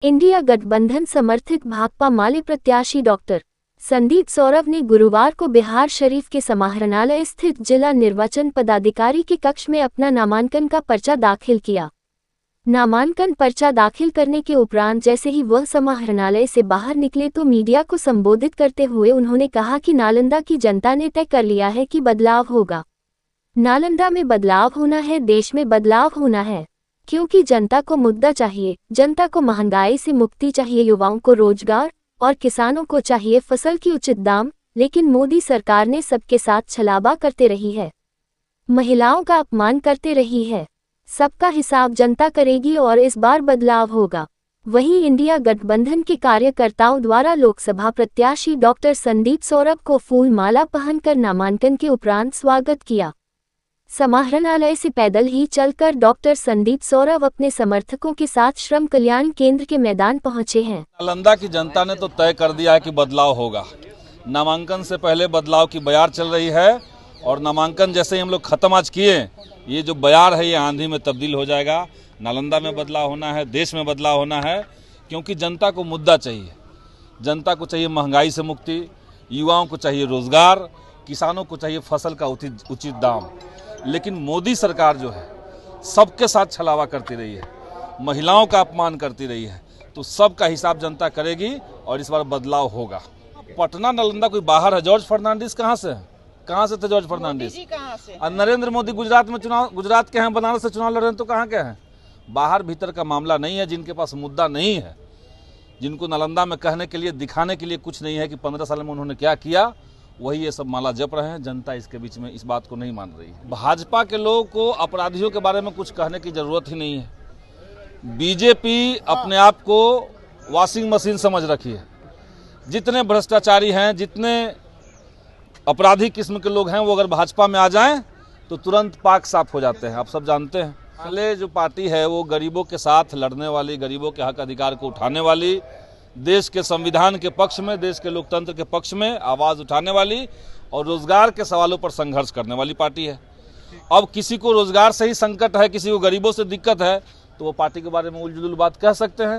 India गठबंधन समर्थित भाकपा माले प्रत्याशी डॉक्टर संदीप सौरभ ने गुरुवार को बिहार शरीफ के समाहरणालय स्थित जिला निर्वाचन पदाधिकारी के कक्ष में अपना नामांकन का पर्चा दाखिल किया। नामांकन पर्चा दाखिल करने के उपरांत जैसे ही वह समाहरणालय से बाहर निकले तो मीडिया को संबोधित करते हुए उन्होंने कहा कि नालंदा की जनता ने तय कर लिया है कि बदलाव होगा। नालंदा में बदलाव होना है, देश में बदलाव होना है, क्योंकि जनता को मुद्दा चाहिए। जनता को महंगाई से मुक्ति चाहिए, युवाओं को रोजगार और किसानों को चाहिए फसल की उचित दाम। लेकिन मोदी सरकार ने सबके साथ छलावा करते रही है, महिलाओं का अपमान करते रही है। सबका हिसाब जनता करेगी और इस बार बदलाव होगा। वहीं इंडिया गठबंधन के कार्यकर्ताओं द्वारा लोकसभा प्रत्याशी डॉक्टर संदीप सौरभ को फूल माला पहनकर नामांकन के उपरांत स्वागत किया। समाहरणालय से पैदल ही चलकर डॉक्टर संदीप सौरभ अपने समर्थकों के साथ श्रम कल्याण केंद्र के मैदान पहुंचे हैं। नालंदा की जनता ने तो तय कर दिया है कि बदलाव होगा। नामांकन से पहले बदलाव की बयार चल रही है और नामांकन जैसे ही हम लोग खत्म आज किए, ये जो बयार है ये आंधी में तब्दील हो जाएगा। नालंदा में बदलाव होना है, देश में बदलाव होना है, क्योंकि जनता को मुद्दा चाहिए। जनता को चाहिए महंगाई से मुक्ति, युवाओं को चाहिए रोजगार, किसानों को चाहिए फसल का उचित दाम। लेकिन मोदी सरकार जो है सबके साथ छलावा करती रही है, महिलाओं का अपमान करती रही है, तो सबका हिसाब जनता करेगी और इस बार बदलाव होगा। पटना नालंदा कोई बाहर है? जॉर्ज फर्नांडिस कहाँ से है? कहाँ से थे जॉर्ज फर्नांडिस? नरेंद्र मोदी गुजरात में गुजरात के हैं, बनारस से चुनाव लड़ रहे हैं, तो कहाँ के हैं? बाहर भीतर का मामला नहीं है। जिनके पास मुद्दा नहीं है, जिनको नालंदा में कहने के लिए, दिखाने के लिए कुछ नहीं है कि 15 साल में उन्होंने क्या किया, वही ये सब माला जप रहे हैं। जनता इसके बीच में इस बात को नहीं मान रही है। भाजपा के लोगों को अपराधियों के बारे में कुछ कहने की जरूरत ही नहीं है। बीजेपी अपने आप को वॉशिंग मशीन समझ रखी है। जितने भ्रष्टाचारी हैं, जितने अपराधी किस्म के लोग हैं, वो अगर भाजपा में आ जाएं तो तुरंत पाक साफ हो जाते हैं। आप सब जानते हैं। पहले जो पार्टी है वो गरीबों के साथ लड़ने वाली, गरीबों के हक अधिकार को उठाने वाली, देश के संविधान के पक्ष में, देश के लोकतंत्र के पक्ष में आवाज़ उठाने वाली और रोजगार के सवालों पर संघर्ष करने वाली पार्टी है। अब किसी को रोजगार से ही संकट है, किसी को गरीबों से दिक्कत है, तो वो पार्टी के बारे में उलझुल बात कह सकते हैं।